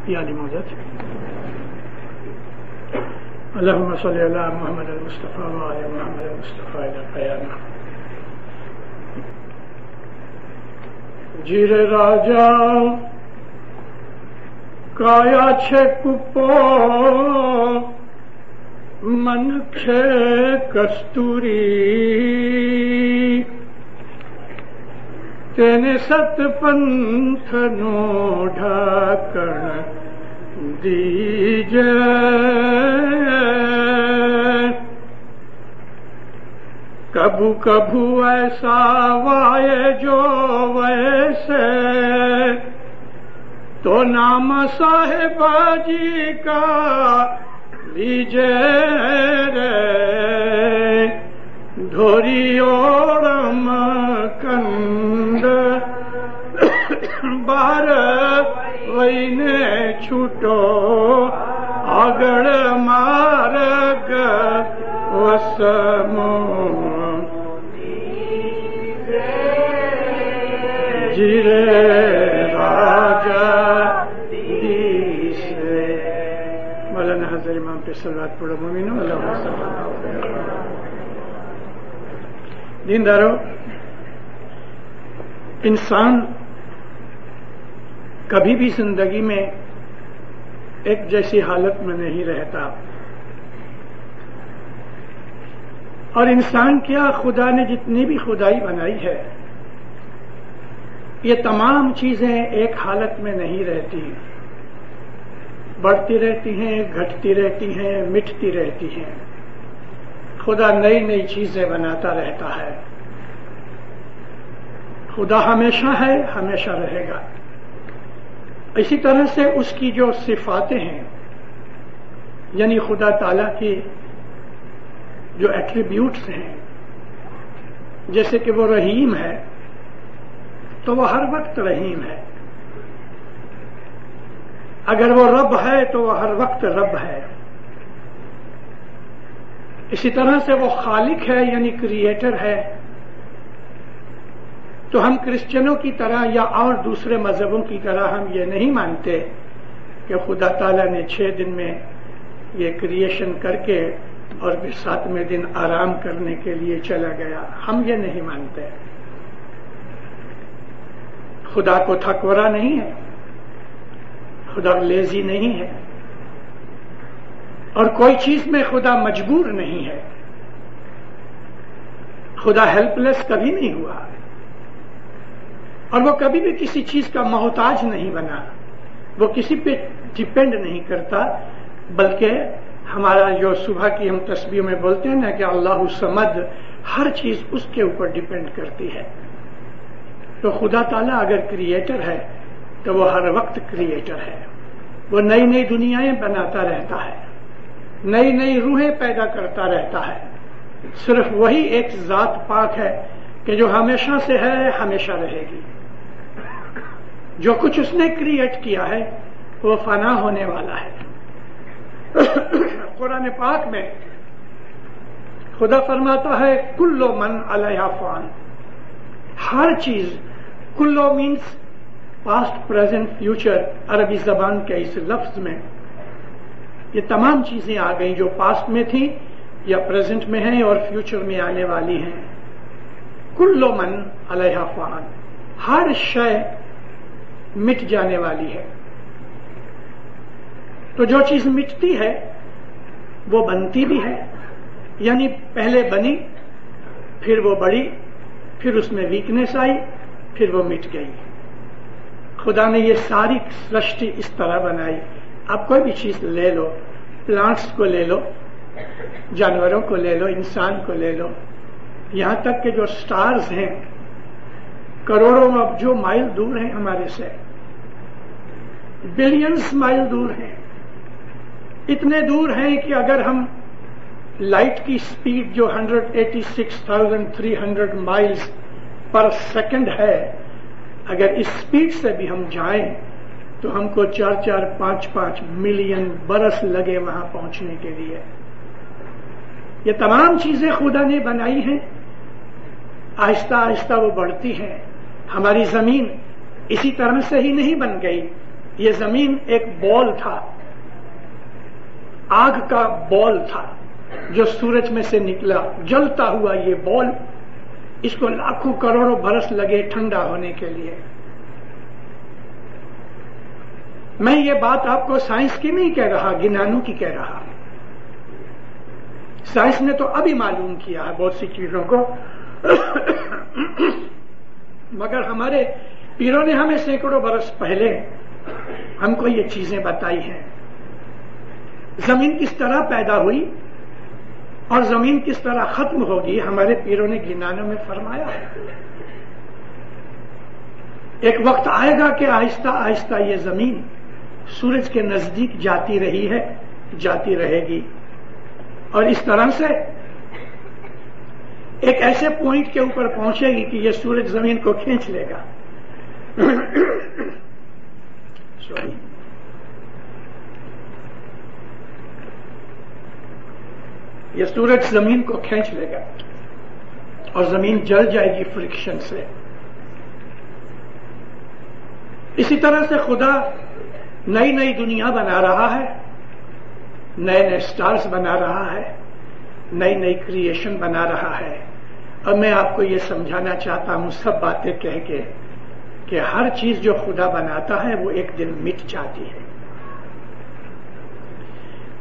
پیالی مدد اللهم صل على محمد المصطفى وعلى محمد المصطفى الى قیامہ. جیر راجا کایا چھے کپو من کھے کستوری تینے ست پنتھ نو ڈھاکن دیجے کبھو کبھو ایسا وائے جو ویسے تو نام صاحبہ جی کا لیجے رے دھوری اوڑم کند بار وینے چھوٹو آگڑ مارگ وسمو جیرے راجا دیسے. مولانا حضرت امام پہ صلوات پڑھو مومنو. اللہم صلی اللہ علیہ وسلم. دیندارو، انسان کبھی بھی زندگی میں ایک جیسی حالت میں نہیں رہتا. اور انسان کیا، خدا نے جتنی بھی خدائی بنائی ہے یہ تمام چیزیں ایک حالت میں نہیں رہتی، بڑھتی رہتی ہیں، گھٹتی رہتی ہیں، مٹتی رہتی ہیں. خدا نئی نئی چیزیں بناتا رہتا ہے. خدا ہمیشہ ہے، ہمیشہ رہے گا. اسی طرح سے اس کی جو صفاتیں ہیں، یعنی خدا تعالی کی جو ایٹریبیوٹس ہیں، جیسے کہ وہ رحیم ہے تو وہ ہر وقت رحیم ہے. اگر وہ رب ہے تو وہ ہر وقت رب ہے. اسی طرح سے وہ خالق ہے، یعنی کریٹر ہے. تو ہم کرسچنوں کی طرح یا اور دوسرے مذہبوں کی طرح ہم یہ نہیں مانتے کہ خدا تعالیٰ نے 6 دن میں یہ کریشن کر کے اور پھر 7ویں دن آرام کرنے کے لیے چلا گیا. ہم یہ نہیں مانتے. خدا کو تھکورا نہیں ہے، خدا لیزی نہیں ہے، اور کوئی چیز میں خدا مجبور نہیں ہے. خدا ہیلپ لیس کبھی نہیں ہوا، اور وہ کبھی بھی کسی چیز کا محتاج نہیں بنا. وہ کسی پہ ڈپینڈ نہیں کرتا، بلکہ ہمارا جو صبح کی ہم تسبیح میں بولتے ہیں نا کہ اللہ الصمد، ہر چیز اس کے اوپر ڈپینڈ کرتی ہے. تو خدا تعالیٰ اگر کریٹر ہے تو وہ ہر وقت کریٹر ہے. وہ نئی نئی دنیایں بناتا رہتا ہے، نئی نئی روحیں پیدا کرتا رہتا ہے. صرف وہی ایک ذات پاک ہے کہ جو ہمیشہ سے ہے، ہمیشہ رہے گی. جو کچھ اس نے کریٹ کیا ہے وہ فنا ہونے والا ہے. قرآن پاک میں خدا فرماتا ہے کلو من علیہا فان. ہر چیز، کلو مینس پاسٹ، پریزنٹ، فیوچر. عربی زبان کے اس لفظ میں یہ تمام چیزیں آ گئیں جو پاسٹ میں تھیں یا پریزنٹ میں ہیں اور فیوچر میں آنے والی ہیں. کلو من علیہا فان. ہر شے مٹ جانے والی ہے. تو جو چیز مٹتی ہے وہ بنتی بھی ہے، یعنی پہلے بنی، پھر وہ بڑی، پھر اس میں ویکنیس آئی، پھر وہ مٹ گئی. خدا نے یہ ساری سرشٹی اس طرح بنائی. آپ کوئی بھی چیز لے لو، پلانٹس کو لے لو، جانوروں کو لے لو، انسان کو لے لو، یہاں تک کہ جو سٹارز ہیں کروڑوں جو مائل دور ہیں ہمارے سے، بلینز مائل دور ہیں. اتنے دور ہیں کہ اگر ہم لائٹ کی سپیڈ جو 186,300 مائلز پر سیکنڈ ہے، اگر اس سپیڈ سے بھی ہم جائیں تو ہم کو 4-5 ملین برس لگے وہاں پہنچنے کے لیے. یہ تمام چیزیں خدا نے بنائی ہیں. آہستہ آہستہ وہ بڑھتی ہیں. ہماری زمین اسی طرح سے ہی نہیں بن گئی یہ زمین ایک بال تھا، آگ کا بال تھا جو سورج میں سے نکلا، جلتا ہوا یہ بال، اس کو لاکھوں کروڑوں برس لگے ٹھنڈا ہونے کے لیے۔ میں یہ بات آپ کو سائنس کی نہیں کہہ رہا، گنانوں کی کہہ رہا۔ سائنس نے تو ابھی معلوم کیا ہے بہت سی چیزوں کو، مگر ہمارے پیروں نے ہمیں سینکڑوں برس پہلے ہم کو یہ چیزیں بتائی ہیں۔ زمین کس طرح پیدا ہوئی اور زمین کس طرح ختم ہوگی، ہمارے پیروں نے گنانوں میں فرمایا ہے۔ ایک وقت آئے گا کہ آہستہ آہستہ یہ زمین سورج کے نزدیک جاتی رہی ہے، جاتی رہے گی، اور اس طرح سے ایک ایسے پوائنٹ کے اوپر پہنچے گی کہ یہ سورج زمین کو کھینچ لے گا۔ یہ سورج زمین کو کھینچ لے گا اور زمین جل جائے گی فرکشن سے۔ اسی طرح سے خدا نئی نئی دنیا بنا رہا ہے، نئے نئے سٹارز بنا رہا ہے، نئی نئی کریشن بنا رہا ہے، اور میں آپ کو یہ سمجھانا چاہتا ہوں سب باتیں کہہ کے کہ ہر چیز جو خدا بناتا ہے وہ ایک دن مٹ جاتی ہے۔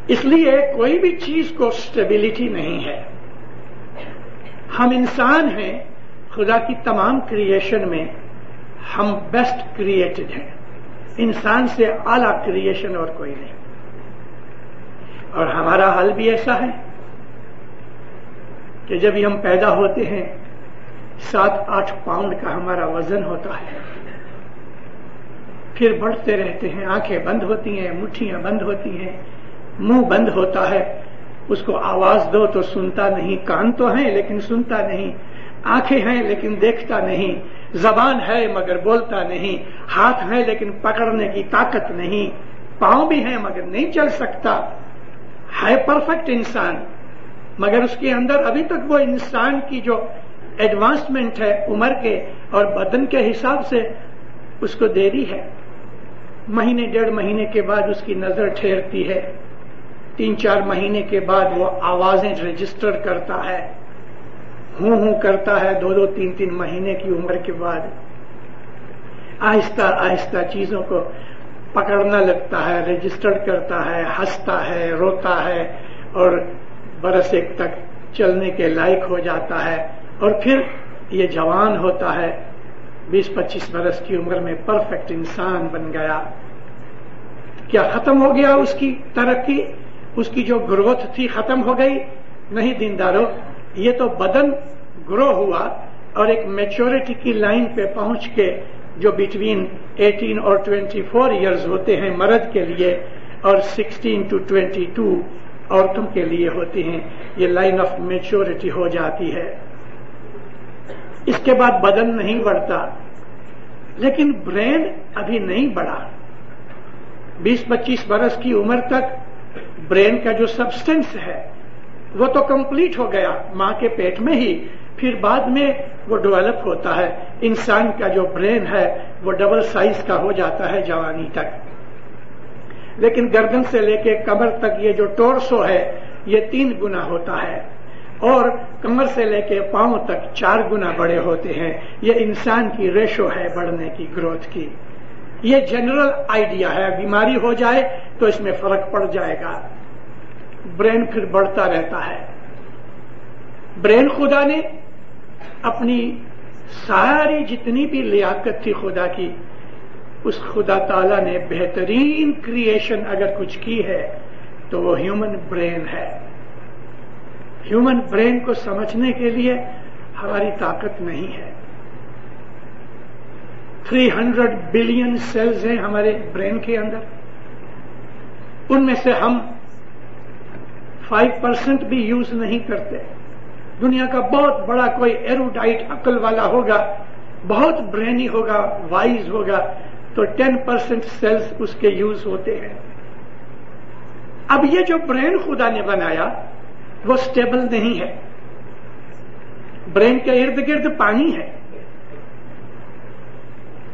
اس لیے کوئی بھی چیز کو سٹیبلٹی نہیں ہے۔ ہم انسان ہیں، خدا کی تمام کریشن میں ہم بیسٹ کریٹڈ ہیں، انسان سے اعلیٰ کریشن اور کوئی نہیں، اور ہمارا حال بھی ایسا ہے کہ جب ہم پیدا ہوتے ہیں 7-8 پاؤنڈ کا ہمارا وزن ہوتا ہے، پھر بڑھتے رہتے ہیں، آنکھیں بند ہوتی ہیں، مٹھیاں بند ہوتی ہیں، منہ بند ہوتا ہے، اس کو آواز دو تو سنتا نہیں، کان تو ہیں لیکن سنتا نہیں، آنکھیں ہیں لیکن دیکھتا نہیں، زبان ہے مگر بولتا نہیں، ہاتھ ہیں لیکن پکڑنے کی طاقت نہیں، پاؤں بھی ہیں مگر نہیں چل سکتا، ہے پرفیکٹ انسان، مگر اس کے اندر ابھی تک وہ انسان کی جو ایڈوانسمنٹ ہے عمر کے اور بدن کے حساب سے اس کو دیری ہے۔ مہینے 1.5 مہینے کے بعد اس کی نظر ٹھہرتی ہے، 3-4 مہینے کے بعد وہ آوازیں رجسٹر کرتا ہے، ہوں کرتا ہے، 2-3 مہینے کی عمر کے بعد آہستہ آہستہ چیزوں کو پکڑنا لگتا ہے، رجسٹر کرتا ہے، ہنستا ہے، روتا ہے، اور برس ایک تک چلنے کے لائق ہو جاتا ہے، اور پھر یہ جوان ہوتا ہے، 20-25 برس کی عمر میں پرفیکٹ انسان بن گیا۔ کیا ختم ہو گیا اس کی ترقی؟ اس کی جو گروتھ تھی ختم ہو گئی؟ نہیں دیندارو، یہ تو بدن گرو ہوا اور ایک میچورٹی کی لائن پہ پہنچ کے جو بٹوین 18 اور 24 ایئرز ہوتے ہیں مرد کے لیے اور 16 to 22 عورتوں کے لیے ہوتی ہیں، یہ لائن آف میچورٹی ہو جاتی ہے۔ اس کے بعد بدن نہیں بڑھتا، لیکن برین ابھی نہیں بڑھا۔ 20-25 برس کی عمر تک برین کا جو سبسٹنس ہے وہ تو کمپلیٹ ہو گیا ماں کے پیٹ میں ہی، پھر بعد میں وہ ڈیولپ ہوتا ہے، انسان کا جو برین ہے وہ ڈبل سائز کا ہو جاتا ہے جوانی تک، لیکن گردن سے لے کے کمر تک یہ جو ٹورسو ہے یہ 3 گنا ہوتا ہے، اور کمر سے لے کے پاؤں تک 4 گنا بڑے ہوتے ہیں۔ یہ انسان کی ریشو ہے بڑھنے کی، گروتھ کی۔ یہ جنرل آئیڈیا ہے، بیماری ہو جائے تو اس میں فرق پڑ جائے گا، برین پھر بڑھتا رہتا ہے۔ برین خدا نے اپنی ساری جتنی بھی لیاقت تھی خدا کی، اس خدا تعالیٰ نے بہترین کریشن اگر کچھ کی ہے تو وہ ہیومن برین ہے۔ ہیومن برین کو سمجھنے کے لیے ہماری طاقت نہیں ہے۔ 300 بلین سیلز ہیں ہمارے برین کے اندر، ان میں سے ہم 5% بھی یوز نہیں کرتے۔ دنیا کا بہت بڑا کوئی ایروڈائٹ عقل والا ہوگا، بہت برینی ہوگا، وائز ہوگا، تو 10% سیلز اس کے یوز ہوتے ہیں۔ اب یہ جو برین خدا نے بنایا وہ سٹیبل نہیں ہے، برین کے ارد گرد پانی ہے،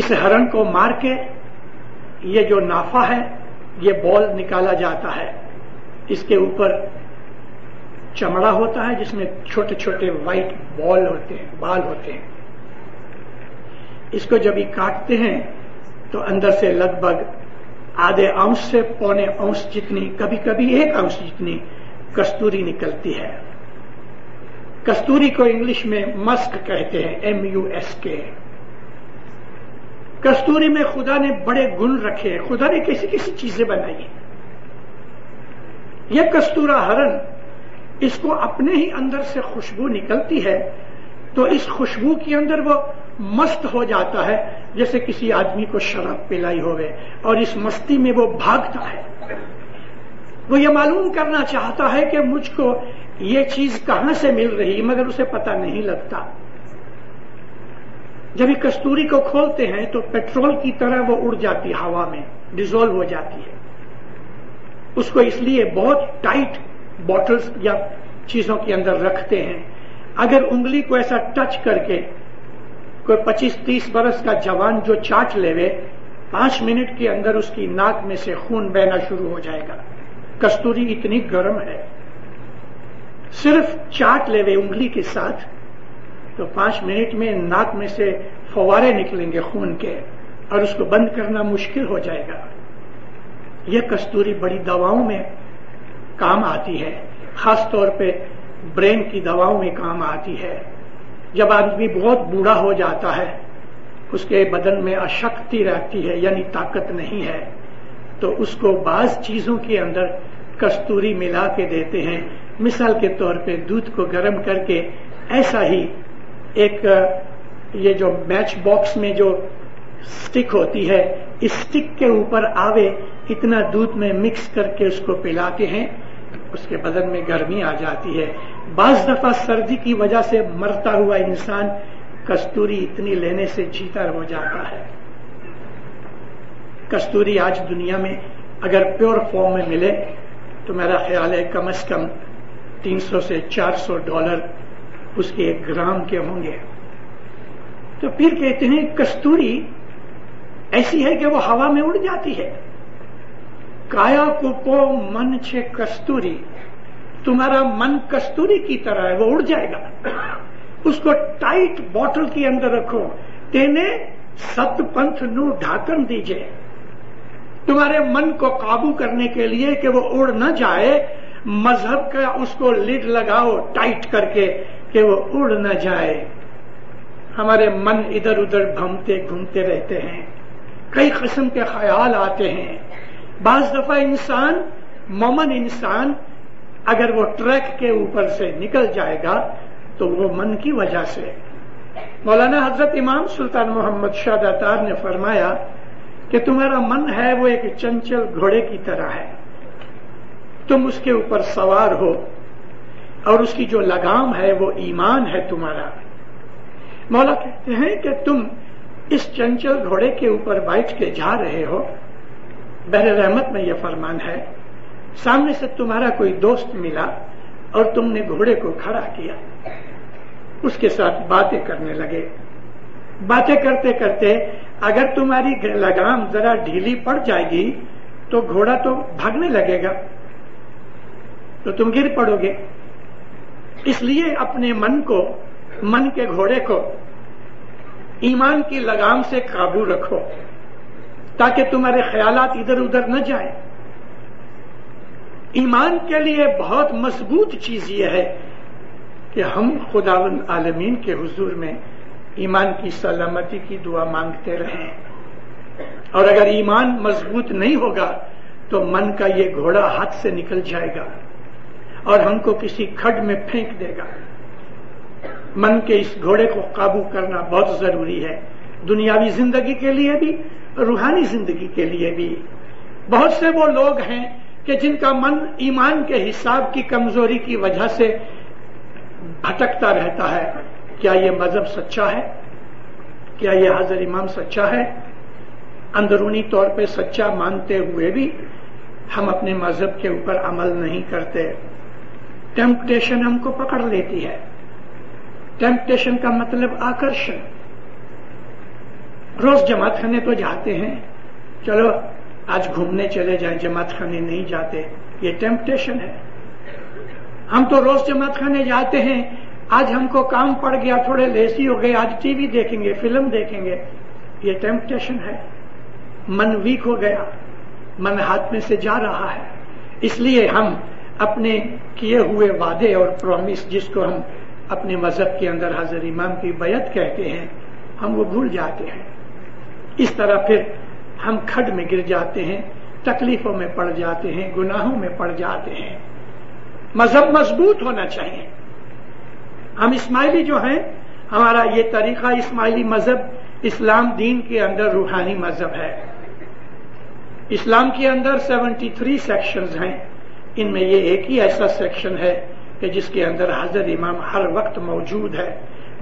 اس ہرن کو مار کے یہ جو نافا ہے یہ بال نکالا جاتا ہے. اس کے اوپر چمڑا ہوتا ہے جس میں چھوٹے چھوٹے وائٹ بال ہوتے ہیں. اس کو جب یہ کاٹتے ہیں تو اندر سے لگ بھگ آدھے اونس سے پونے اونس جتنی، کبھی کبھی 1 اونس جتنی کستوری نکلتی ہے. کستوری کو انگلش میں مسک کہتے ہیں، MUSK. کستوری میں خدا نے بڑے گن رکھے ہیں، خدا نے کیسی کیسی چیزیں بنائی ہیں. یہ کستورا ہرن، اس کو اپنے ہی اندر سے خوشبو نکلتی ہے تو اس خوشبو کے اندر وہ مست ہو جاتا ہے جیسے کسی آدمی کو شراب پلائی ہوئے، اور اس مستی میں وہ بھاگتا ہے. وہ یہ معلوم کرنا چاہتا ہے کہ مجھ کو یہ چیز کہاں سے مل رہی، مگر اسے پتہ نہیں لگتا. جب یہ کستوری کو کھولتے ہیں تو پیٹرول کی طرح وہ اڑ جاتی ہے، ہوا میں ڈیزولو ہو جاتی ہے. اس کو اس لیے بہت ٹائٹ بوٹلز یا چیزوں کے اندر رکھتے ہیں. اگر انگلی کو ایسا ٹچ کر کے کوئی 25-30 برس کا جوان جو چاٹ لے 5 منٹ کے اندر اس کی ناک میں سے خون بہنا شروع ہو جائے گا. کستوری اتنی گرم ہے، صرف چاٹ لے انگلی کے ساتھ تو 5 منٹ میں ناک میں سے فوارے نکلیں گے خون کے، اور اس کو بند کرنا مشکل ہو جائے گا. یہ کستوری بڑی دواؤں میں کام آتی ہے، خاص طور پہ برین کی دواؤں میں کام آتی ہے. جب آدمی بہت بوڑھا ہو جاتا ہے، اس کے بدن میں اشکتی رہتی ہے یعنی طاقت نہیں ہے، تو اس کو بعض چیزوں کے اندر کستوری ملا کے دیتے ہیں. مثال کے طور پہ دودھ کو گرم کر کے ایسا ہی ایک یہ جو میچ باکس میں جو سٹک ہوتی ہے، اس سٹک کے اوپر آوے اتنا دودھ میں مکس کر کے اس کو پلاتے ہیں، اس کے بدن میں گرمی آ جاتی ہے. بعض دفعہ سردی کی وجہ سے مرتا ہوا انسان کستوری اتنی لینے سے جیتا ہو جاتا ہے. کستوری آج دنیا میں اگر پیور فارم میں ملے تو میرا خیال ہے کم از کم $300 سے $400 اس کے 1 گرام کے ہوں گے. تو پھر کہتے ہیں کستوری ایسی ہے کہ وہ ہوا میں اڑ جاتی ہے. کایا کوپو من چھے کستوری، تمہارا من کستوری کی طرح ہے، وہ اڑ جائے گا. اس کو ٹائٹ بوٹل کے اندر رکھو، تینے 7 پنتھ نو ڈھاکن دیجئے. تمہارے من کو قابو کرنے کے لیے کہ وہ اڑ نہ جائے، مذہب کا اس کو لڈ لگاؤ ٹائٹ کر کے کہ وہ اڑ نہ جائے. ہمارے من ادھر ادھر گھومتے رہتے ہیں، کئی قسم کے خیال آتے ہیں. بعض دفعہ مومن انسان اگر وہ ٹریک کے اوپر سے نکل جائے گا تو وہ من کی وجہ سے. مولانا حضرت امام سلطان محمد شاہ داتار نے فرمایا کہ تمہارا من ہے وہ ایک چنچل گھوڑے کی طرح ہے، تم اس کے اوپر سوار ہو، اور اس کی جو لگام ہے وہ ایمان ہے تمہارا. مولا کہتے ہیں کہ تم اس چنچل گھوڑے کے اوپر بیٹھ کے جا رہے ہو. بحر رحمت میں یہ فرمان ہے، سامنے سے تمہارا کوئی دوست ملا اور تم نے گھوڑے کو کھڑا کیا، اس کے ساتھ باتیں کرنے لگے. باتیں کرتے کرتے اگر تمہاری لگام ذرا ڈھیلی پڑ جائے گی تو گھوڑا تو بھاگنے لگے گا، تو تم گر پڑو گے. اس لیے اپنے من کے گھوڑے کو ایمان کی لگام سے قابو رکھو تاکہ تمہارے خیالات ادھر ادھر نہ جائیں. ایمان کے لیے بہت مضبوط چیز یہ ہے کہ ہم خداوند عالمین کے حضور میں ایمان کی سلامتی کی دعا مانگتے رہیں. اور اگر ایمان مضبوط نہیں ہوگا تو من کا یہ گھوڑا ہاتھ سے نکل جائے گا اور ہم کو کسی کھڈ میں پھینک دے گا. من کے اس گھوڑے کو قابو کرنا بہت ضروری ہے، دنیاوی زندگی کے لیے بھی، روحانی زندگی کے لیے بھی. بہت سے وہ لوگ ہیں کہ جن کا من ایمان کے حساب کی کمزوری کی وجہ سے بھٹکتا رہتا ہے. کیا یہ مذہب سچا ہے؟ کیا یہ حاضر امام سچا ہے؟ اندرونی طور پہ سچا مانتے ہوئے بھی ہم اپنے مذہب کے اوپر عمل نہیں کرتے. ٹیمپٹیشن ہم کو پکڑ لیتی ہے. ٹیمپٹیشن کا مطلب آکرشن. روز جماعت خانے تو جاتے ہیں، چلو آج گھومنے چلے جائیں، جماعت خانے نہیں جاتے، یہ ٹیمپٹیشن ہے۔ ہم تو روز جماعت خانے جاتے ہیں، آج ہم کو کام پڑ گیا، تھوڑے لیزی ہو گئے، آج ٹی وی دیکھیں گے، فلم دیکھیں گے، یہ ٹیمپٹیشن ہے۔ من ویک ہو گیا، من ہاتھ میں سے جا رہا ہے، اس لیے ہم اپنے کیے ہوئے وعدے اور پرومس، جس کو ہم اپنے مذہب کے اندر حضرت امام کی بیعت کہتے ہیں، ہم وہ بھول جاتے ہیں۔ اس طرح پھر ہم کھڈ میں گر جاتے ہیں، تکلیفوں میں پڑ جاتے ہیں، گناہوں میں پڑ جاتے ہیں۔ مذہب مضبوط ہونا چاہیے۔ ہم اسماعیلی جو ہیں، ہمارا یہ طریقہ اسماعیلی مذہب اسلام دین کے اندر روحانی مذہب ہے۔ اسلام کے اندر 73 سیکشنز ہیں، ان میں یہ ایک ہی ایسا سیکشن ہے کہ جس کے اندر حضرت امام ہر وقت موجود ہے۔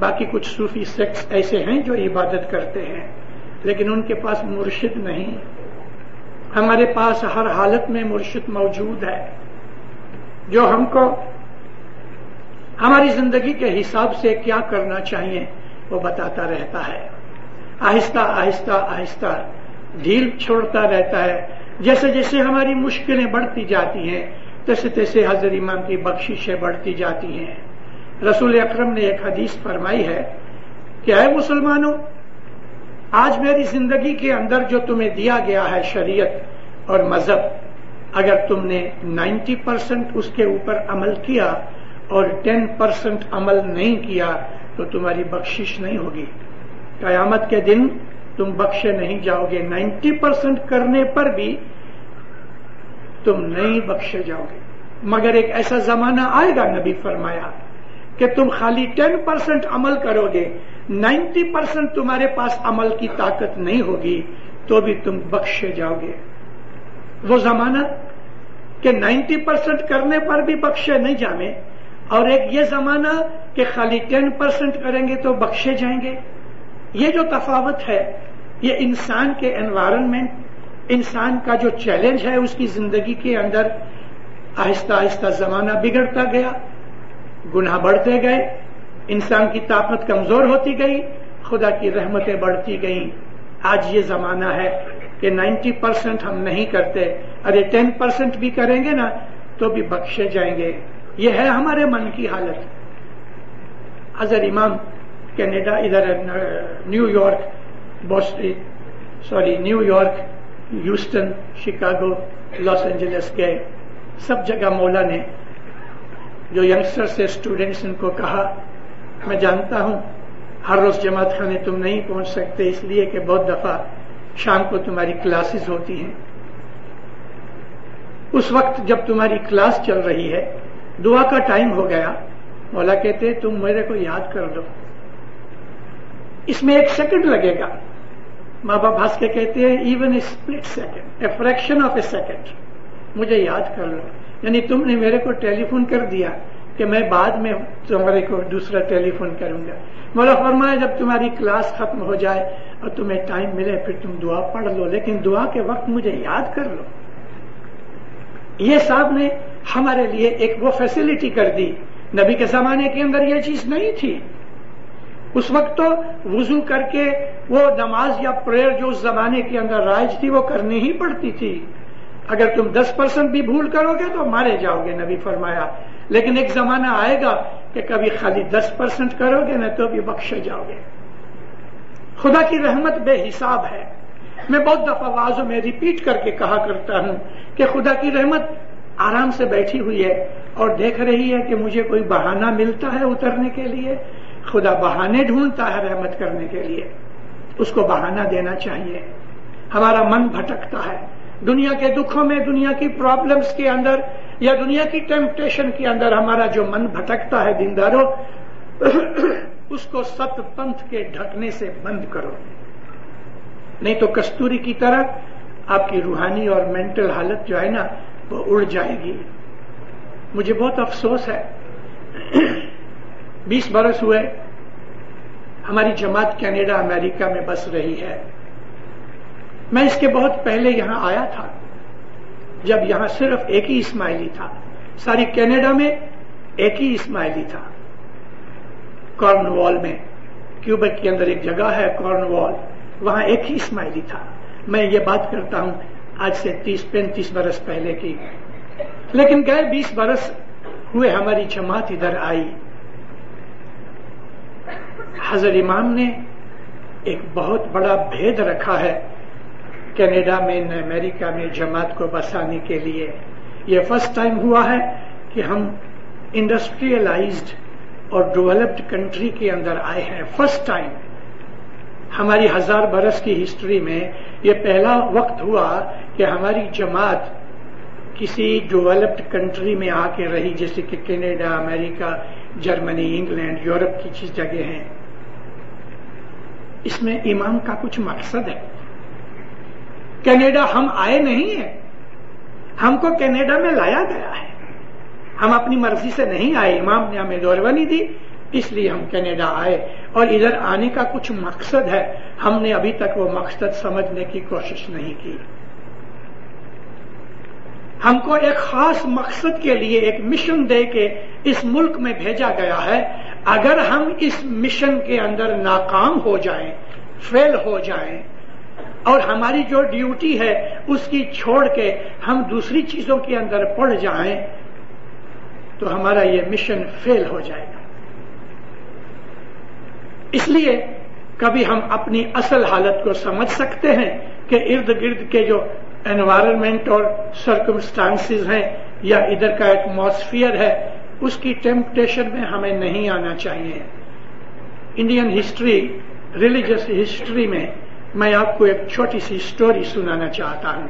باقی کچھ صوفی سیکٹس ایسے ہیں جو عبادت کرتے ہیں، لیکن ان کے پاس مرشد نہیں۔ ہمارے پاس ہر حالت میں مرشد موجود ہے، جو ہم کو ہماری زندگی کے حساب سے کیا کرنا چاہیے وہ بتاتا رہتا ہے۔ آہستہ آہستہ آہستہ ڈھیل چھوڑتا رہتا ہے۔ جیسے جیسے ہماری مشکلیں بڑھتی جاتی ہیں، تیسے تیسے حضرت امام کی بخششیں بڑھتی جاتی ہیں۔ رسول اکرم نے ایک حدیث فرمائی ہے کہ اے مسلمانوں، آج میری زندگی کے اندر جو تمہیں دیا گیا ہے شریعت اور مذہب، اگر تم نے 90% اس کے اوپر عمل کیا اور 10% عمل نہیں کیا تو تمہاری بخشش نہیں ہوگی۔ قیامت کے دن تم بخشے نہیں جاؤ گے، 90% کرنے پر بھی تم نہیں بخشے جاؤ گے۔ مگر ایک ایسا زمانہ آئے گا، نبی فرمایا، کہ تم خالی 10% عمل کرو گے، 90% تمہارے پاس عمل کی طاقت نہیں ہوگی تو بھی تم بخشے جاؤ گے۔ وہ زمانہ کہ 90% کرنے پر بھی بخشے نہیں جائیں، اور ایک یہ زمانہ کہ خالی 10% کریں گے تو بخشے جائیں گے۔ یہ جو تفاوت ہے، یہ انسان کے انوائرنمنٹ، انسان کا جو چیلنج ہے، اس کی زندگی کے اندر آہستہ آہستہ زمانہ بگڑتا گیا، گناہ بڑھتے گئے، انسان کی طاقت کمزور ہوتی گئی، خدا کی رحمتیں بڑھتی گئیں۔ آج یہ زمانہ ہے کہ 90% ہم نہیں کرتے، ارے 10% بھی کریں گے نا تو بھی بخشے جائیں گے۔ یہ ہے ہمارے من کی حالت۔ حضرت امام کینیڈا، ادھر New York, Houston, Chicago, Los Angeles گئے، سب جگہ مولا نے جو ینگسٹر سے اسٹوڈنٹس ان کو کہا، میں جانتا ہوں ہر روز جماعت خانے تم نہیں پہنچ سکتے، اس لیے کہ بہت دفعہ شام کو تمہاری کلاسز ہوتی ہیں۔ اس وقت جب تمہاری کلاس چل رہی ہے، دعا کا ٹائم ہو گیا، مولا کہتے تم میرے کو یاد کر لو، اس میں 1 سیکنڈ لگے گا۔ ماں باپ ہنس کے کہتے ہیں even a split second, a fraction of a second, مجھے یاد کر لو۔ یعنی تم نے میرے کو ٹیلی فون کر دیا کہ میں بعد میں تمہارے کو دوسرا ٹیلی فون کروں گا۔ مولا فرمایا جب تمہاری کلاس ختم ہو جائے اور تمہیں ٹائم ملے پھر تم دعا پڑھ لو، لیکن دعا کے وقت مجھے یاد کر لو۔ یہ صاحب نے ہمارے لیے ایک وہ فیسلٹی کر دی، نبی کے زمانے کے اندر یہ چیز نہیں تھی۔ اس وقت تو وضو کر کے وہ نماز یا پریئر جو اس زمانے کے اندر رائج تھی وہ کرنی ہی پڑتی تھی۔ اگر تم 10% بھی بھول کرو گے تو مارے جاؤ گے، نبی فرمایا۔ لیکن ایک زمانہ آئے گا کہ کبھی خالی 10% کرو گے نہ تو بھی بخشے جاؤ گے۔ خدا کی رحمت بے حساب ہے۔ میں بہت دفعہ وعظوں میں ریپیٹ کر کے کہا کرتا ہوں کہ خدا کی رحمت آرام سے بیٹھی ہوئی ہے اور دیکھ رہی ہے کہ مجھے کوئی بہانہ ملتا ہے اترنے کے لیے۔ خدا بہانے ڈھونڈتا ہے رحمت کرنے کے لیے، اس کو بہانہ دینا چاہیے۔ ہمارا من بھٹکتا ہے دنیا کے دکھوں میں، دنیا کی پرابلمز کے اندر یا دنیا کی ٹیمپٹیشن کے اندر ہمارا جو من بھٹکتا ہے دینداروں، اس کو 7 پنتھ کے ڈھکنے سے بند کرو، نہیں تو کستوری کی طرح آپ کی روحانی اور مینٹل حالت جو ہے نا وہ اڑ جائے گی۔ مجھے بہت افسوس ہے، 20 برس ہوئے ہماری جماعت کینیڈا امریکہ میں بس رہی ہے۔ میں اس کے بہت پہلے یہاں آیا تھا جب یہاں صرف ایک ہی اسماعیلی تھا، ساری کینیڈا میں ایک ہی اسماعیلی تھا۔ کارن وال میں، کیوبیک کے اندر ایک جگہ ہے کارن وال، وہاں ایک ہی اسماعیلی تھا. میں یہ بات کرتا ہوں آج سے 30-35 برس پہلے کی. لیکن گئے 20 برس ہوئے ہماری جماعت ادھر آئی. حضرت امام نے ایک بہت بڑا بھید رکھا ہے کینیڈا میں امریکہ میں جماعت کو بسانے کے لیے. یہ فرسٹ ٹائم ہوا ہے کہ ہم انڈسٹریلائزڈ اور ڈیولپڈ کنٹری کے اندر آئے ہیں. فرسٹ ٹائم ہماری 1000 برس کی ہسٹری میں یہ پہلا وقت ہوا کہ ہماری جماعت کسی ڈیولپڈ کنٹری میں آ کے رہی، جیسے کہ کینیڈا، امریکہ، جرمنی، انگلینڈ، یورپ کی چیز جگہ ہیں. اس میں امام کا کچھ مقصد ہے. کینیڈا ہم آئے نہیں ہیں، ہم کو کینیڈا میں لایا گیا ہے. ہم اپنی مرضی سے نہیں آئے، امام نے ہمیں دوربانی دی اس لیے ہم کینیڈا آئے. اور ادھر آنے کا کچھ مقصد ہے، ہم نے ابھی تک وہ مقصد سمجھنے کی کوشش نہیں کی. ہم کو ایک خاص مقصد کے لیے ایک مشن دے کے اس ملک میں بھیجا گیا ہے. اگر ہم اس مشن کے اندر ناکام ہو جائیں، فیل ہو جائیں، اور ہماری جو ڈیوٹی ہے اس کی چھوڑ کے ہم دوسری چیزوں کے اندر پڑ جائیں تو ہمارا یہ مشن فیل ہو جائے گا. اس لیے کبھی ہم اپنی اصل حالت کو سمجھ سکتے ہیں کہ ارد گرد کے جو انوائرمنٹ اور سرکمسٹانسز ہیں یا ادھر کا ایٹماسفیئر ہے اس کی ٹیمپٹیشن میں ہمیں نہیں آنا چاہیے. انڈین ہسٹری، ریلیجس ہسٹری میں میں آپ کو ایک چھوٹی سی سٹوری سنانا چاہتا ہوں.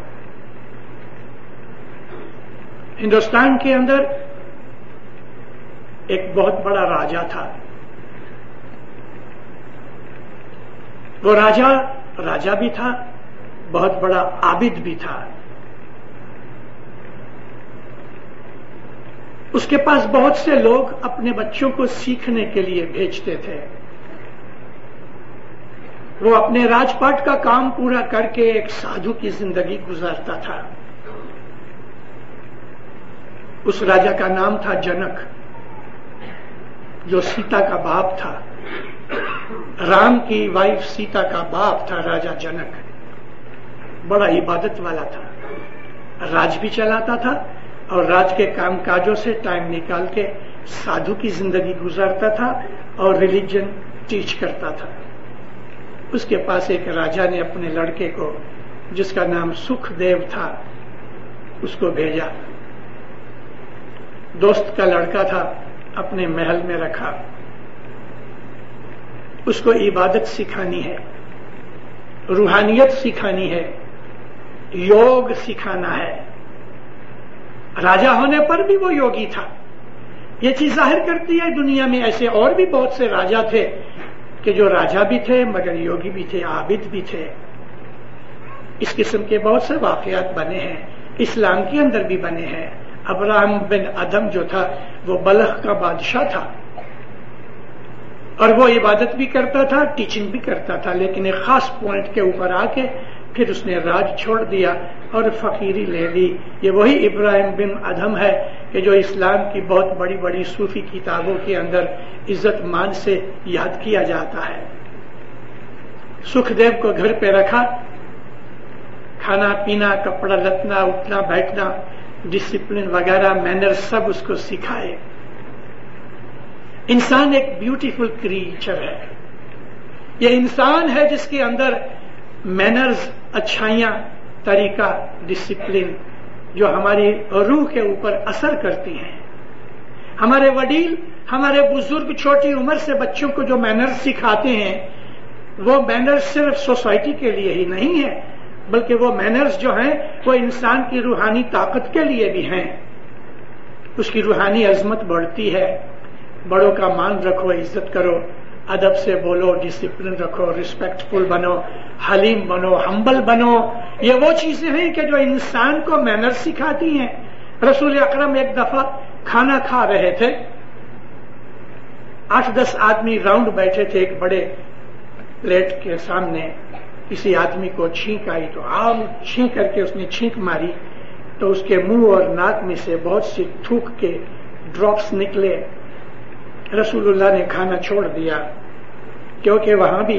ہندوستان کے اندر ایک بہت بڑا راجا تھا. وہ راجا بھی تھا، بہت بڑا عابد بھی تھا. اس کے پاس بہت سے لوگ اپنے بچوں کو سیکھنے کے لیے بھیجتے تھے. وہ اپنے راج پاٹ کا کام پورا کر کے ایک سادھو کی زندگی گزارتا تھا. اس راجا کا نام تھا جنک، جو سیتا کا باپ تھا. رام کی وائف سیتا کا باپ تھا راجا جنک. بڑا عبادت والا تھا، راج بھی چلاتا تھا اور راج کے کام کاجوں سے ٹائم نکال کے سادھو کی زندگی گزارتا تھا اور ریلیجن ٹیچ کرتا تھا. اس کے پاس ایک راجا نے اپنے لڑکے کو، جس کا نام سکھ دیو تھا، اس کو بھیجا. دوست کا لڑکا تھا، اپنے محل میں رکھا. اس کو عبادت سکھانی ہے، روحانیت سکھانی ہے، یوگ سکھانا ہے. راجا ہونے پر بھی وہ یوگی تھا. یہ چیز ظاہر کرتی ہے دنیا میں ایسے اور بھی بہت سے راجا تھے کہ جو راجا بھی تھے مگر یوگی بھی تھے، عابد بھی تھے. اس قسم کے بہت سے واقعات بنے ہیں، اسلام کے اندر بھی بنے ہیں. ابراہیم بن ادم جو تھا وہ بلخ کا بادشاہ تھا اور وہ عبادت بھی کرتا تھا، ٹیچنگ بھی کرتا تھا. لیکن ایک خاص پوائنٹ کے اوپر آ کے پھر اس نے راج چھوڑ دیا اور فقیری لے لی. یہ وہی ابراہیم بن ادم ہے کہ جو اسلام کی بہت بڑی بڑی صوفی کتابوں کے اندر عزت مان سے یاد کیا جاتا ہے. سکھ دیو کو گھر پہ رکھا، کھانا پینا، کپڑا لتنا، اٹھنا بیٹھنا، ڈسپلن وغیرہ، مینر سب اس کو سکھائے. انسان ایک بیوٹیفل کریچر ہے. یہ انسان ہے جس کے اندر مینرز، اچھائیاں، طریقہ، ڈسپلن جو ہماری روح کے اوپر اثر کرتی ہیں. ہمارے وڈیل، ہمارے بزرگ چھوٹی عمر سے بچوں کو جو مینرز سکھاتے ہیں وہ مینرز صرف سوسائٹی کے لیے ہی نہیں ہے بلکہ وہ مینرز جو ہیں وہ انسان کی روحانی طاقت کے لیے بھی ہیں. اس کی روحانی عظمت بڑھتی ہے. بڑوں کا مان رکھو، عزت کرو، ادب سے بولو، ڈسپلن رکھو، ریسپیکٹفل بنو، حلیم بنو، ہمبل بنو. یہ وہ چیزیں ہیں کہ جو انسان کو مینر سکھاتی ہیں. رسول اکرم ایک دفعہ کھانا کھا رہے تھے، 8-10 آدمی راؤنڈ بیٹھے تھے ایک بڑے پلیٹ کے سامنے. کسی آدمی کو چھینک آئی تو عام چھینک کر کے اس نے چھینک ماری تو اس کے منہ اور ناک میں سے بہت سی تھوک کے ڈراپس نکلے. رسول اللہ نے کھانا چھوڑ دیا کیونکہ وہاں بھی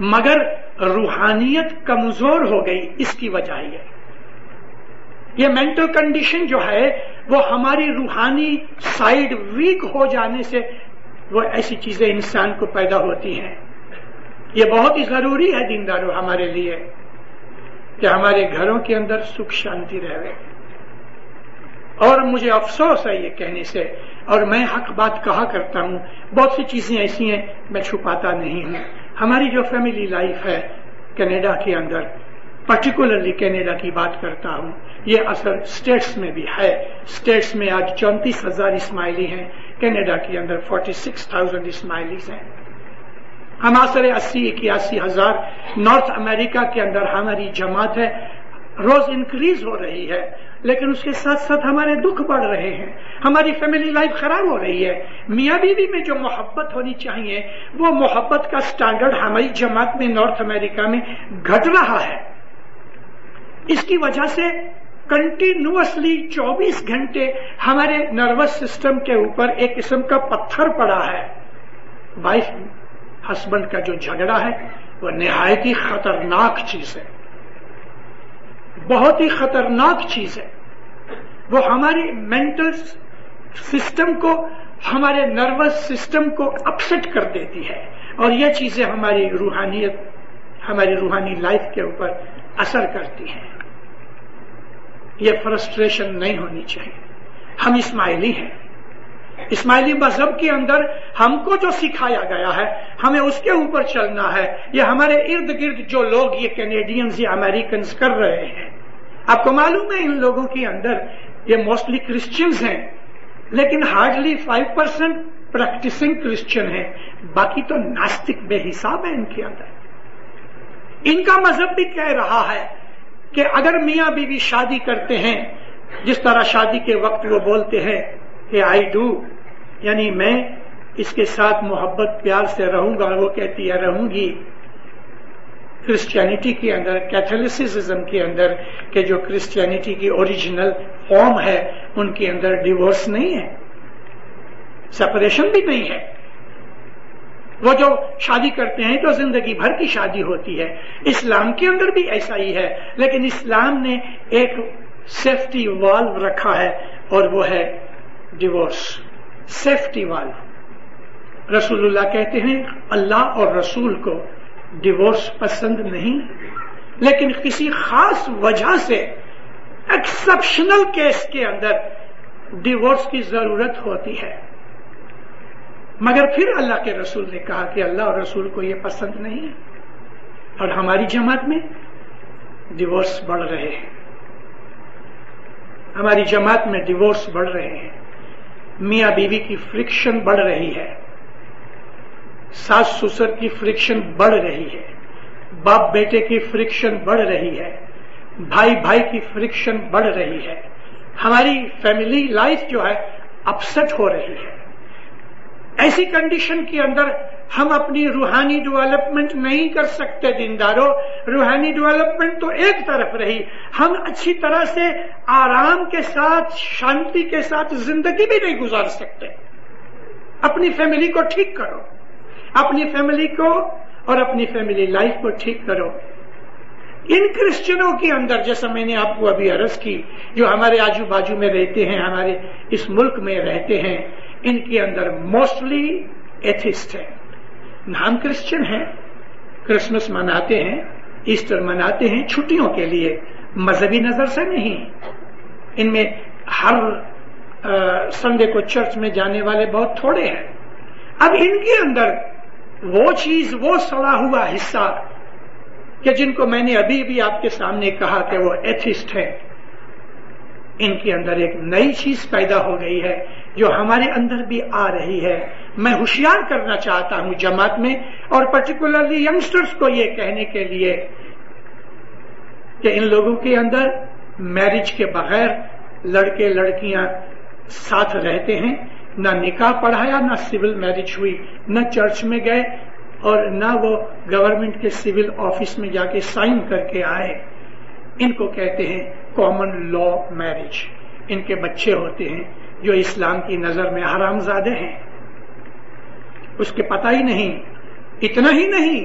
مگر روحانیت کمزور ہو گئی. اس کی وجہ یہ مینٹل کنڈیشن جو ہے وہ ہماری روحانی سائیڈ ویک ہو جانے سے وہ ایسی چیزیں انسان کو پیدا ہوتی ہیں. یہ بہت ہی ضروری ہے دینداروں ہمارے لیے کہ ہمارے گھروں کے اندر سکھ شانتی رہے. اور مجھے افسوس ہے یہ کہنے سے، اور میں حق بات کہا کرتا ہوں، بہت سی چیزیں ایسی ہیں میں چھپاتا نہیں ہوں. ہماری جو فیملی لائف ہے کینیڈا کے اندر، پرٹیکولرلی کینیڈا کی بات کرتا ہوں، یہ اثر اسٹیٹس میں بھی ہے. اسٹیٹس میں آج 34,000 اسماعیلی ہیں، کینیڈا کے اندر 46,000 اسماعیلیز ہیں. ہم آسر 80-81,000 نارتھ امریکہ کے اندر ہماری جماعت ہے، روز انکریز ہو رہی ہے، لیکن اس کے ساتھ ساتھ ہمارے دکھ بڑھ رہے ہیں، ہماری فیملی لائف خراب ہو رہی ہے. میاں بیوی میں جو محبت ہونی چاہیے وہ محبت کا سٹینڈرڈ ہماری جماعت میں نارتھ امریکہ میں گھٹ رہا ہے. اس کی وجہ سے کنٹینیوسلی 24 گھنٹے ہمارے نروس سسٹم کے اوپر ایک قسم کا پتھر پڑا ہے. وائف ہسبینڈ کا جو جھگڑا ہے وہ نہایت ہی خطرناک چیز ہے، بہت ہی خطرناک چیز ہے. وہ ہماری مینٹل سسٹم کو، ہمارے نروس سسٹم کو اپسیٹ کر دیتی ہے، اور یہ چیزیں ہماری روحانیت، ہماری روحانی لائف کے اوپر اثر کرتی ہیں. یہ فرسٹریشن نہیں ہونی چاہیے. ہم اسماعیلی ہیں، اسماعیلی مذہب کے اندر ہم کو جو سکھایا گیا ہے ہمیں اس کے اوپر چلنا ہے. یہ ہمارے ارد گرد جو لوگ یہ کینیڈینز یا امریکنز کر رہے ہیں، آپ کو معلوم ہے ان لوگوں کے اندر یہ موسٹلی کرسچنز ہیں، لیکن ہارڈلی 5% پریکٹسنگ کرسچن ہیں، باقی تو ناستک بے حساب ہے ان کے اندر. ان کا مذہب بھی کہہ رہا ہے کہ اگر میاں بیوی شادی کرتے ہیں، جس طرح شادی کے وقت وہ بولتے ہیں کہ آئی ڈو، یعنی میں اس کے ساتھ محبت پیار سے رہوں گا، وہ کہتی ہے رہوں گی. کرسچینٹی کے اندر، کیتھولسزم کے اندر، کہ جو کرسچینٹی کی اوریجنل فارم ہے ان کے اندر ڈیورس نہیں ہے، سپریشن بھی نہیں ہے. وہ جو شادی کرتے ہیں تو زندگی بھر کی شادی ہوتی ہے. اسلام کے اندر بھی ایسا ہی ہے، لیکن اسلام نے ایک سیفٹی والو رکھا ہے اور وہ ہے ڈیورس. سیفٹی والو. رسول اللہ کہتے ہیں اللہ اور رسول کو ڈیورس پسند نہیں، لیکن کسی خاص وجہ سے ایکسپشنل کیس کے اندر ڈیورس کی ضرورت ہوتی ہے. مگر پھر اللہ کے رسول نے کہا کہ اللہ اور رسول کو یہ پسند نہیں ہے، اور ہماری جماعت میں ڈیورس بڑھ رہے ہیں. ہماری جماعت میں ڈیورس بڑھ رہے ہیں. میاں بیوی کی فرکشن بڑھ رہی ہے، ساس سسر کی فرکشن بڑھ رہی ہے، باپ بیٹے کی فرکشن بڑھ رہی ہے، بھائی بھائی کی فرکشن بڑھ رہی ہے. ہماری فیملی لائف جو ہے اپسٹ ہو رہی ہے. ایسی کنڈیشن کے اندر ہم اپنی روحانی ڈیولپمنٹ نہیں کر سکتے. دینداروں، روحانی ڈیولپمنٹ تو ایک طرف رہی، ہم اچھی طرح سے آرام کے ساتھ، شانتی کے ساتھ زندگی بھی نہیں گزار سکتے. اپنی فیملی کو ٹھیک کرو، اپنی فیملی کو اور اپنی فیملی لائف کو ٹھیک کرو. ان کرسچنوں کے اندر، جیسا میں نے آپ کو ابھی عرض کی، جو ہمارے آجو باجو میں رہتے ہیں، ہمارے اس ملک میں رہتے ہیں، ان کے اندر موسٹلی ایتھسٹ ہیں. ہم کرسچن ہیں، کرسمس مناتے ہیں، ایسٹر مناتے ہیں چھٹیوں کے لیے، مذہبی نظر سے نہیں. ان میں ہر سنڈے کو چرچ میں جانے والے بہت تھوڑے ہیں. اب ان کے اندر وہ چیز، وہ سڑا ہوا حصہ کہ جن کو میں نے ابھی بھی آپ کے سامنے کہا کہ وہ ایتھسٹ ہیں، ان کے اندر ایک نئی چیز پیدا ہو گئی ہے جو ہمارے اندر بھی آ رہی ہے. میں ہوشیار کرنا چاہتا ہوں جماعت میں اور پرٹیکولرلی ینگسٹرز کو یہ کہنے کے لیے کہ ان لوگوں کے اندر میرج کے بغیر لڑکے لڑکیاں ساتھ رہتے ہیں، نہ نکاح پڑھایا، نہ سول میرج ہوئی، نہ چرچ میں گئے اور نہ وہ گورنمنٹ کے سول آفس میں جا کے سائن کر کے آئے. ان کو کہتے ہیں کامن لا میرج. ان کے بچے ہوتے ہیں جو اسلام کی نظر میں حرام زادے ہیں. اس کے پتہ ہی نہیں. اتنا ہی نہیں،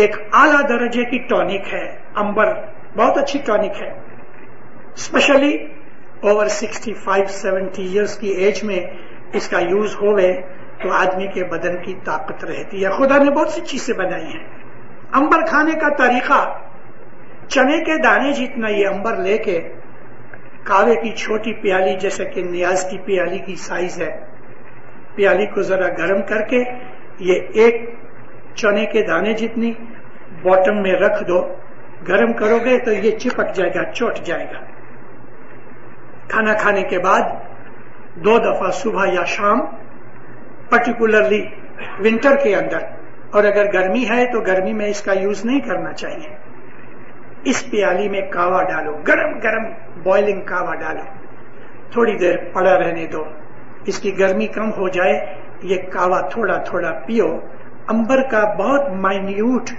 ایک اعلیٰ درجے کی ٹونک ہے. امبر بہت اچھی ٹونک ہے. اسپیشلی اوور 65-70 ایئرس کی ایج میں اس کا یوز ہوئے تو آدمی کے بدن کی طاقت رہتی ہے. خدا نے بہت سی چیزیں بنائی ہیں. امبر کھانے کا طریقہ، چنے کے دانے جتنا یہ امبر لے کے کاوے کی چھوٹی پیالی جیسے کہ نیاز کی پیالی کی سائز ہے، پیالی کو ذرا گرم کر کے یہ ایک چنے کے دانے جتنی باٹم میں رکھ دو. گرم کرو گے تو یہ چپک جائے گا، چوٹ جائے گا. کھانا کھانے کے بعد 2 دفعہ صبح یا شام، پرٹیکولرلی ونٹر کے اندر، اور اگر گرمی ہے تو گرمی میں اس کا یوز نہیں کرنا چاہیے. اس پیالی میں کاوا ڈالو، گرم گرم بوائلنگ کاوا ڈالو، تھوڑی دیر پڑا رہنے دو. اس کی گرمی کم ہو جائے، یہ کاوا تھوڑا تھوڑا پیو. امبر کا بہت مائنیوٹ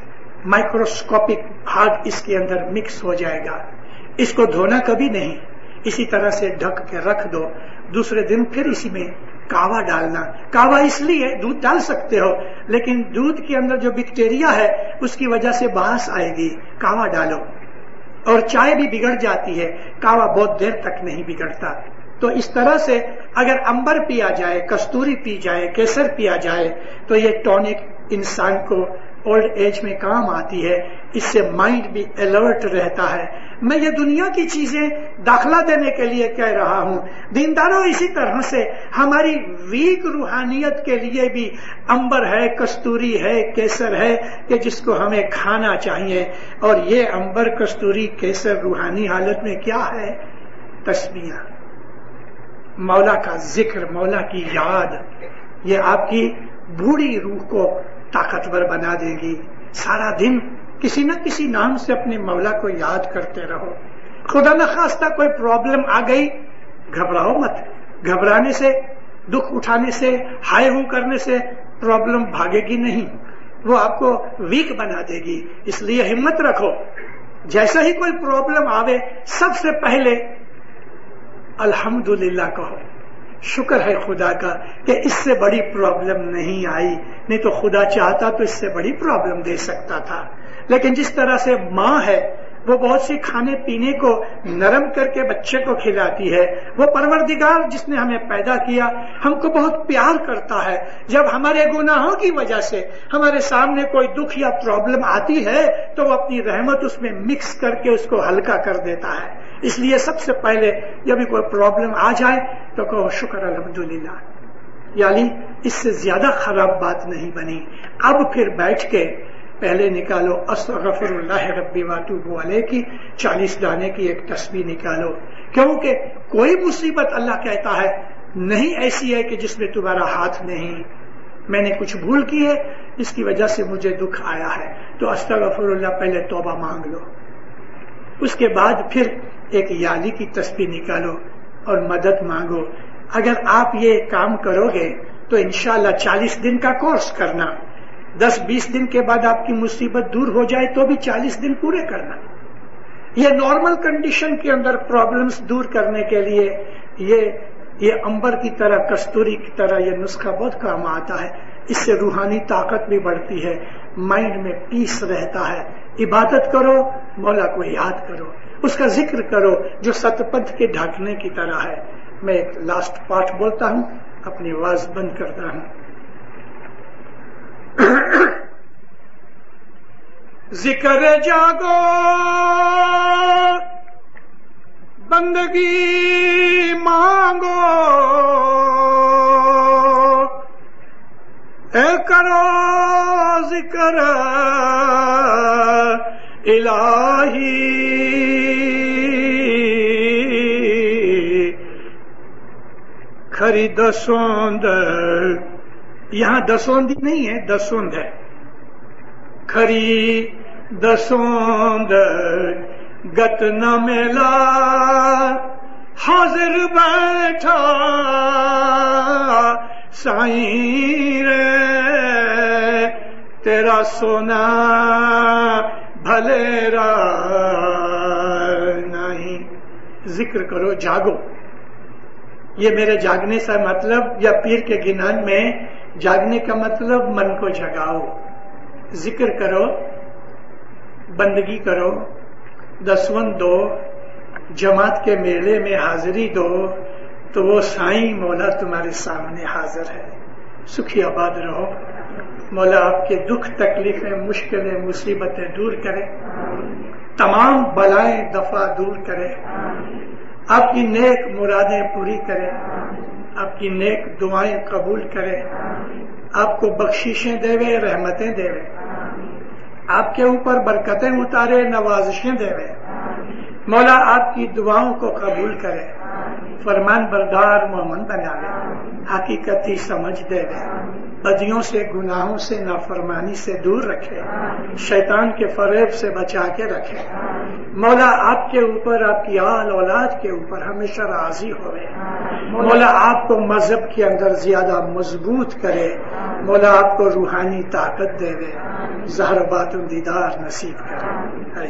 مائکروسکوپک بھاگ اس کے اندر مکس ہو جائے گا. اس کو دھونا کبھی نہیں، اسی طرح سے ڈھک کے رکھ دو. دوسرے دن پھر اسی میں کاوا ڈالنا. کاوا اس لیے دودھ ڈال سکتے ہو لیکن دودھ کے اندر جو بیکٹیریا ہے اس کی وجہ سے بانس آئے گی. کاوا ڈالو. اور چائے بھی بگڑ جاتی ہے، کاوا بہت دیر تک نہیں بگڑتا. تو اس طرح سے اگر امبر پیا جائے، کستوری پی جائے، کیسر پیا جائے تو یہ ٹونک انسان کو اولڈ ایج میں کام آتی ہے. اس سے مائنڈ بھی الرٹ رہتا ہے. میں یہ دنیا کی چیزیں داخلہ دینے کے لیے کہہ رہا ہوں. دینداروں اسی طرح سے ہماری ویک روحانیت کے لیے بھی امبر ہے، کستوری ہے، کیسر ہے کہ جس کو ہمیں کھانا چاہیے. اور یہ امبر، کستوری، کیسر روحانی حالت میں کیا ہے؟ تسبیح، مولا کا ذکر، مولا کی یاد. یہ آپ کی بوڑھی روح کو طاقتور بنا دے گی. سارا دن کسی نہ کسی نام سے اپنے مولا کو یاد کرتے رہو. خدا نخواستہ کوئی پرابلم آ گئی، گھبراؤ مت. گھبرانے سے، دکھ اٹھانے سے، ہائے ہو کرنے سے پرابلم بھاگے گی نہیں، وہ آپ کو ویک بنا دے گی. اس لیے ہمت رکھو. جیسا ہی کوئی پرابلم آوے سب سے پہلے الحمدللہ کہو. شکر ہے خدا کا کہ اس سے بڑی پرابلم نہیں آئی، نہیں تو خدا چاہتا تو اس سے بڑی پرابلم دے سکتا تھا. لیکن جس طرح سے ماں ہے وہ بہت سی کھانے پینے کو نرم کر کے بچے کو کھلاتی ہے، وہ پروردگار جس نے ہمیں پیدا کیا ہم کو بہت پیار کرتا ہے. جب ہمارے گناہوں کی وجہ سے ہمارے سامنے کوئی دکھ یا پرابلم آتی ہے تو وہ اپنی رحمت اس میں مکس کر کے اس کو ہلکا کر دیتا ہے. اس لیے سب سے پہلے جب بھی کوئی پرابلم آ جائے تو کہو شکر الحمدللہ. یعنی اس سے زیادہ خراب بات نہیں بنی. اب پھر بیٹھ کے پہلے نکالو استغفر اللہ ربی واتوب علیہ کی 40 دانے کی ایک تسبیح نکالو. کیونکہ کوئی مصیبت اللہ کہتا ہے نہیں ایسی ہے کہ جس میں تمہارا ہاتھ نہیں. میں نے کچھ بھول کی ہے، اس کی وجہ سے مجھے دکھ آیا ہے، تو استغفر اللہ پہلے توبہ مانگ لو. اس کے بعد پھر ایک یالی کی تسبیح نکالو اور مدد مانگو. اگر آپ یہ کام کرو گے تو انشاءاللہ 40 دن کا کورس کرنا. 10-20 دن کے بعد آپ کی مصیبت دور ہو جائے تو بھی 40 دن پورے کرنا. یہ نارمل کنڈیشن کے اندر پرابلمز دور کرنے کے لیے یہ امبر کی طرح، کستوری کی طرح یہ نسخہ بہت کام آتا ہے. اس سے روحانی طاقت بھی بڑھتی ہے، مائنڈ میں پیس رہتا ہے. عبادت کرو، مولا کو یاد کرو، اس کا ذکر کرو جو ستپتھ کے ڈھانکنے کی طرح ہے. میں ایک لاسٹ پارٹ بولتا ہوں، اپنی آواز بند کرتا ہوں. ذکر جاگو بندگی مانگو، اے کرو ذکر الہی. کھری دسوند، یہاں دسوندی نہیں ہے، دسوند ہے. کھری دسوند گت نہ ملا، حاضر بیٹھا سائیں رے، تیرا سونا بھلے را نہیں. ذکر کرو، جاگو. یہ میرے جاگنے سے مطلب، یا پیر کے گنان میں جاگنے کا مطلب من کو جگاؤ. ذکر کرو، بندگی کرو، دسوند دو، جماعت کے میلے میں حاضری دو، تو وہ سائیں مولا تمہارے سامنے حاضر ہے۔ سکھی آباد رہو، مولا آپ کے دکھ تکلیفیں مشکلیں مصیبتیں دور کرے، تمام بلائیں دفع دور کرے، آپ کی نیک مرادیں پوری کرے، آپ کی نیک دعائیں قبول کرے، آپ کو بخششیں دے، رحمتیں دے، آپ کے اوپر برکتیں اتارے، نوازشیں دے، مولا آپ کی دعاؤں کو قبول کرے، فرمان بردار مومن بنا لے، حقیقتی سمجھ دے، بدیوں سے گناہوں سے نافرمانی سے دور رکھے، شیطان کے فریب سے بچا کے رکھے، مولا آپ کے اوپر آپ کی آل اولاد کے اوپر ہمیشہ راضی ہوئے، مولا آپ کو مذہب کے اندر زیادہ مضبوط کرے، مولا آپ کو روحانی طاقت دے، ظاہر باطن دیدار نصیب کرے۔